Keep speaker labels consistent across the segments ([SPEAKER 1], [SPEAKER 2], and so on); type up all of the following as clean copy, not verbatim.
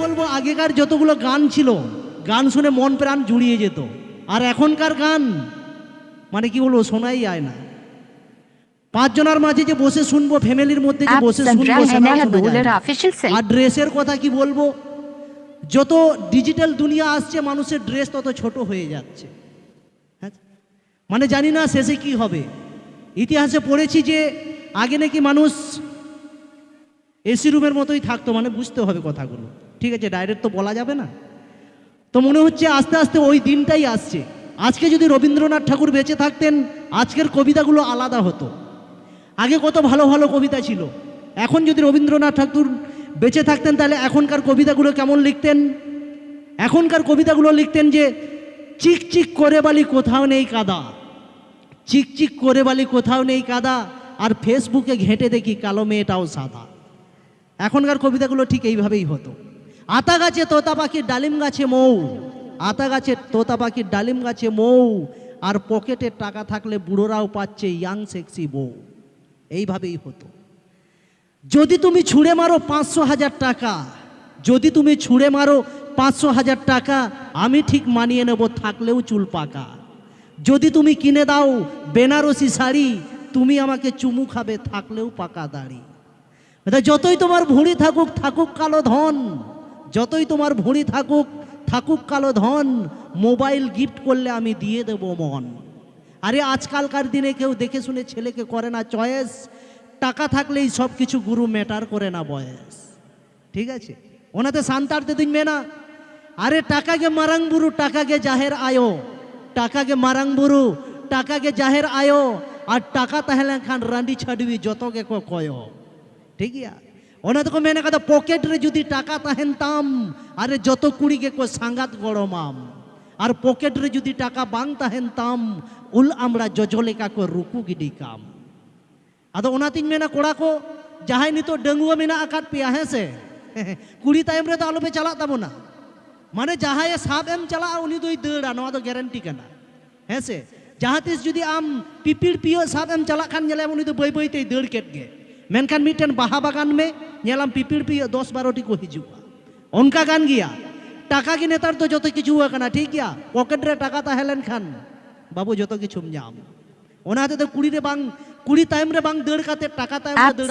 [SPEAKER 1] বলবো, আগেকার যতগুলো গান ছিল, গান শুনে মন প্রাণ জুড়িয়ে যেত। আর এখনকার গান মানে কি বলবো, শোনাই যায় না। পাঁচজনের মাঝে যে বসে শুনবো, ফ্যামিলির মধ্যে যে বসে শুনবো, আর ড্রেসের কথা কি বলবো, যত ডিজিটাল দুনিয়া আসছে মানুষের ড্রেস তত ছোট হয়ে যাচ্ছে। হ্যাঁ, মানে জানি না শেষে কি হবে। ইতিহাসে পড়েছি যে আগে নাকি মানুষ এসি রুমের মতোই থাকতো, মানে বুঝতে হবে কথাগুলো, ঠিক আছে, ডাইরেক্ট তো বলা যাবে না। তো মনে হচ্ছে আস্তে আস্তে ওই দিনটাই আসছে। আজকে যদি রবীন্দ্রনাথ ঠাকুর বেঁচে থাকতেন, আজকের কবিতাগুলো আলাদা হতো। আগে কত ভালো ভালো কবিতা ছিল। এখন যদি রবীন্দ্রনাথ ঠাকুর বেঁচে থাকতেন, তাহলে এখনকার কবিতাগুলো কেমন লিখতেন? এখনকার কবিতাগুলো লিখতেন যে চিক চিক করে বালি কোথাও নেই কাদা, চিক চিক করে বালি কোথাও নেই কাদা, আর ফেসবুকে ঘেঁটে দেখি কালো মেয়েটাও সাদা। এখনকার কবিতাগুলো ঠিক এইভাবেই হতো। আতা গাছে তোতা পাখির ডালিম গাছে মৌ, আতা গাছে তোতা পাখির ডালিম গাছে মৌ, আর পকেটে টাকা থাকলে বুড়োরাও পাচ্ছে ইয়াং সেক্সি বউ। এইভাবেই হতো। যদি তুমি ছুঁড়ে মারো 500,000 টাকা, যদি তুমি ছুঁড়ে মারো 500,000 টাকা, আমি ঠিক মানিয়ে নেব থাকলেও চুল পাকা। যদি তুমি কিনে দাও বেনারসি শাড়ি, তুমি আমাকে চুমু খাবে থাকলেও পাকা দাড়ি। যতই তোমার ভুঁড়ি থাকুক থাকুক কালো ধন, যতই তোমার ভুঁড়ি থাকুক থাকুক কালো ধন, মোবাইল গিফট করলে আমি দিয়ে দেব মন। আরে আজকালকার দিনে কেউ দেখে শুনে ছেলেকে করে না চয়েস, টাকা থাকলেই সব কিছু গুরু ম্যাটার করে না বয়স। ঠিক আছে, ওনাতে শান্তারতে দিন মেনা। আরে টাকাকে মারাং বুরু টাকাকে জাহের আয়ো, টাকাকে মারাং বুরু টাকাকে জাহের আয়ো, আর টাকা তাহলে খান রান্ডি ছাড়বি যতকে কয়। ঠিক ইয়া, ওনা তো মেনে কথা পকেট রে যদি টাকা তাহেন তাম, আরে যত কুড়িকে কো সাঙ্গাত গরমাম, আর পকেট রে যদি টাকা বাং তাহেন তাম, উল আমরা জজলে কাকো রুকু গিডি কাম। আদো ওনাতিন মেনা কোড়া को जहां नी तो डंगुआ मेना आकाट पिया है से कुड़ी तायम रे तो आलो पे चला तब ना, माने जहां ये साब एम चला उनी तो दड़ा नवा तो गारंटी करना है से। जहां तिस जुदी आम पिपिड़ पियो साब एम चला खान नेला उनी तो बई बई ते दड़ केट गे, मेनखान मिटन बाहा बागान में नेलाम पिपिड़ पियो 10-12टी को हिजुआ उनका गान गया। टाका की नेतार तो जो किछु करना ठीक गया, पॉकेट रे टाका ताहेलेन खान बाबू जो किछु जाम ओनाते तो कुड़ी रे बांग कुड़ी टाइम रे बांग दड़ काते टाका टाइम रे दड़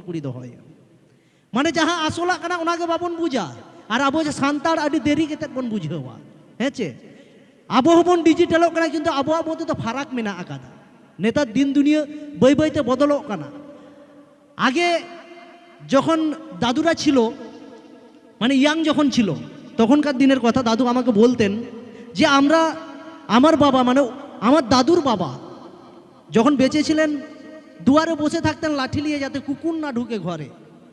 [SPEAKER 1] कुड़ी दो होय, माने जहां आसोला कना ओनागे बाबन बुझा, और आबो जे सांतार आदि देरी केते बन बुझेवा हेचे। आबो हबन डिजिटल कना किंतु आबो मध्य तो फाराक मेना आकादा। नेतार दिन दुनिया बई बईते बदलो कना। आगे যখন দাদুরা ছিল, মানে ইয়াং যখন ছিল তখনকার দিনের কথা, দাদু আমাকে বলতেন যে আমরা আমার বাবা মানে আমার দাদুর বাবা যখন বেঁচে ছিলেন দুয়ারে বসে থাকতেন লাঠি নিয়ে যাতে কুকুর না ঢুকে ঘরে,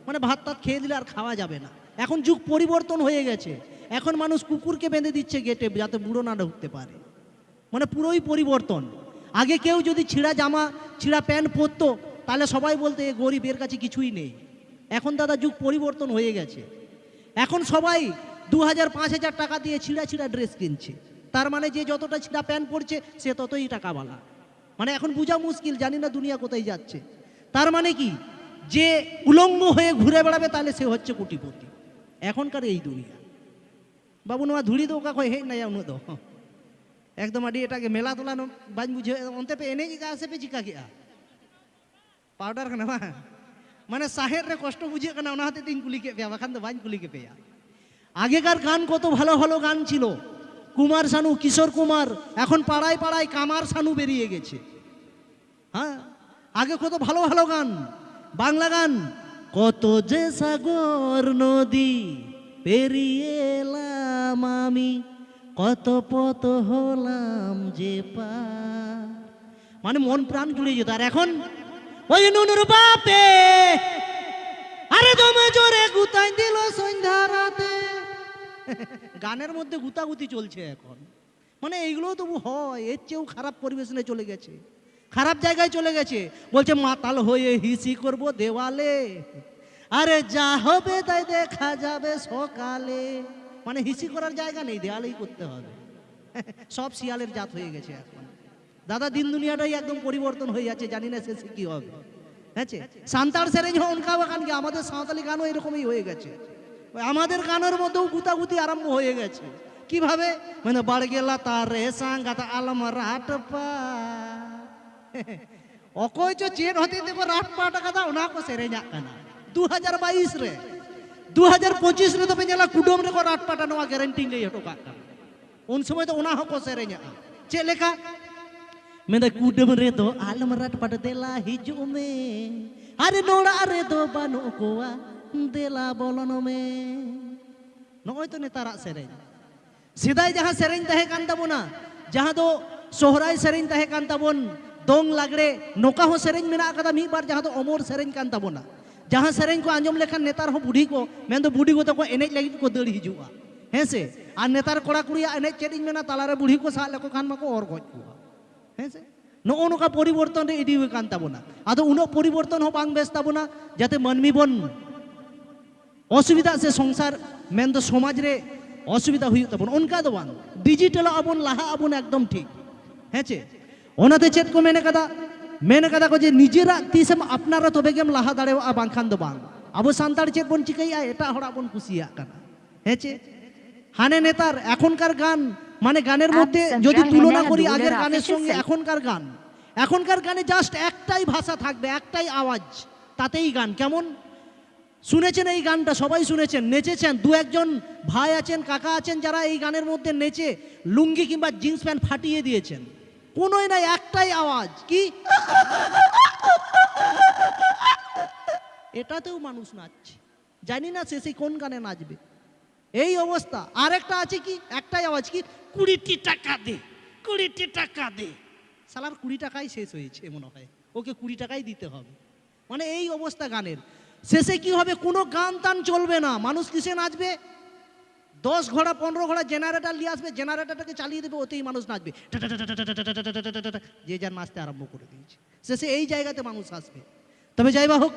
[SPEAKER 1] মানে ভাত টাত খেয়ে দিলে আর খাওয়া যাবে না। এখন যুগ পরিবর্তন হয়ে গেছে, এখন মানুষ কুকুরকে বেঁধে দিচ্ছে গেটে যাতে বুড়ো না ঢুকতে পারে, মানে পুরোই পরিবর্তন। আগে কেউ যদি ছিঁড়া জামা ছিঁড়া প্যান্ট পরতো তাহলে সবাই বলতে এ গরিব, এর কাছে কিছুই নেই। এখন দাদা যুগ পরিবর্তন হয়ে গেছে, এখন সবাই 2000-5000 টাকা দিয়ে ছিঁড়া ছিঁড়া ড্রেস কিনছে, তার মানে যে যতটা ছিঁড়া প্যান্ট পরছে সে ততই টাকাওয়ালা। মানে এখন বোঝা মুশকিল, জানি না দুনিয়া কোথায় যাচ্ছে। তার মানে কি যে উলঙ্গ হয়ে ঘুরে বেড়াবে তাহলে সে হচ্ছে কোটিপতি, এখনকার এই দুনিয়া। বাবু নোয়া ধুড়ি দো কাকো হে না উনো দো একদম আডি এটাকে মেলা তোলানো বাজ বুঝে অন্তে পে এনে কি কাছে পে চিকা গিয়া পাউডার কানা মানে সাহের রে কষ্ট বুঝে কানা ওনা হাতে তিন কুলি কে পেয়া বাখান তো বাজ কুলি কে পেয়া। আগেকার গান কত ভালো ভালো গান ছিল, কুমার শানু, কিশোর কুমার, এখন পাড়ায় পাড়ায় কামার শানু বেরিয়ে গেছে। হ্যাঁ, আগে কত ভালো ভালো গান, বাংলা গান। কত যে সাগর নদী পেরিয়ে এলাম আমি, কত পথ হলাম যে পার, মানে মন প্রাণ জুড়ে যেত। আর এখন ওই নুনুর বাপে আরে দমে জোরে গুতাই দিল সন্ধ্যা রাতে, গানের মধ্যে গুতাগুতি চলছে এখন। মানে এইগুলো তবু হয়, এর চেয়েও খারাপ পরিবেশনে চলে গেছে, খারাপ জায়গায় চলে গেছে। বলছে মাতাল হয়ে হিসি করব দেওয়ালে, আরে যা হবে তাই দেখা যাবে সকালে। মানে হিসি করার জায়গা নেই, দেওয়ালেই করতে হবে। সব শিয়ালের জাত হয়ে গেছে এখন দাদা। দিন দুনিয়াটাই একদম পরিবর্তন হয়ে যাচ্ছে, জানি না শেষে কি হবে। হ্যাঁ সান্তাল সেরেঞ্জ অনকা গান কি আমাদের সাঁওতালি গানও এরকমই হয়ে গেছে আমাদের গানের মধ্যেও গুতাগুতি আরম্ভ হয়ে গেছে কিভাবে মানে বাড় গেলা তার রে সাঙ্গাতা আলম রাট পা অকয় চো চেন হতে দেখো রাট পাটা কথা ওনা কো সেরেঞ্জাক কানা 2022 রে 2025 রে তো पे ñela कुडम रे को राट पाटा नवा गारंटी ले हटो का उन समय तो ओना हको सेरेञा चे लेखा मेदा कुडम रे तो आलम राट पाटा देला हिजु में अरे नोड़ा रे तो बानो कोवा देला बोलन में नोय तो नेतारा सेरेñ सिदाय जहां सेरेñ तहे कान ताबोना जहां दो सोहराय सेरेñ तहे कान ताबोन दोंग लागड़े नोका हो सेरेñ मेना कदा मी बार जहां दो अमर सेरेñ कान ताबोना जहां सेरेñ को आंजम लेखान नेतार हो बुढ़ी को मैं तो बुढ़ी को तो को एनेज लगी को दड़ हिजुआ हैं से आ नेतार कोड़ा कुड़िया एनेज चेडिंग मेना तालारे बुढ़ी को सा लेको खान मको और गज कुआ हैं से नो नोका परिवर्तन रे इदी कान ताबोना आदो उनो परिवर्तन हो बांग बेस ताबोना जाते मनमी बन असुविधा से संसार मैं तो समाज रे असुविधा हुई ताबोन उनका दो बांग डिजिटल अबोन लाहा अबोन एकदम ठीक हैं चे ओनाते चेत को मैंने कदा को जे निजेरा तीसम अपनारा तबे गेम लाहा दाड़े बांखान दो बांग अब सान्ताड़ चेत बोन चिकाइया एटा हड़ा बोन कुसिया काना हेचे हाने नेतार एखनकार गान माने गानेर मध्य यदि तुलना करी आगेर गानेर संगे एखनकार गाने जास्ट एकटाई भाषा थाकबे एकटाई आवाज तातेई गान केमन শুনেছেন এই গানটা সবাই শুনেছেন নেচেছেন দু একজন ভাই আছেন কাকা আছেন যারা এই গানের মধ্যে নেচে লুঙ্গি কিংবা জিন্স প্যান্ট ফাটিয়ে দিয়েছেন কোনোই নাই একটাই আওয়াজ কি এটাতেও মানুষ নাচছে জানি না শেষে কোন গানে নাচবে এই অবস্থা আরেকটা আছে কি একটাই আওয়াজ কি 20 টাকা দে 20 টাকা দে শালার 20 টাকাই শেষ হয়েছে মনে হয় ওকে 20 টাকাই দিতে হবে মানে এই অবস্থা গানের শেষে কি হবে কোনো গান টান চলবে না মানুষ কিসে নাচবে 10 ঘোড়া 15 ঘোড়া জেনারেটর নিয়ে আসবে জেনারেটরটাকে চালিয়ে দেবে ওতেই মানুষ নাচবে যে যার নাচতে আরম্ভ করে দিয়েছে শেষে এই জায়গাতে মানুষ আসবে তবে যাই বা হোক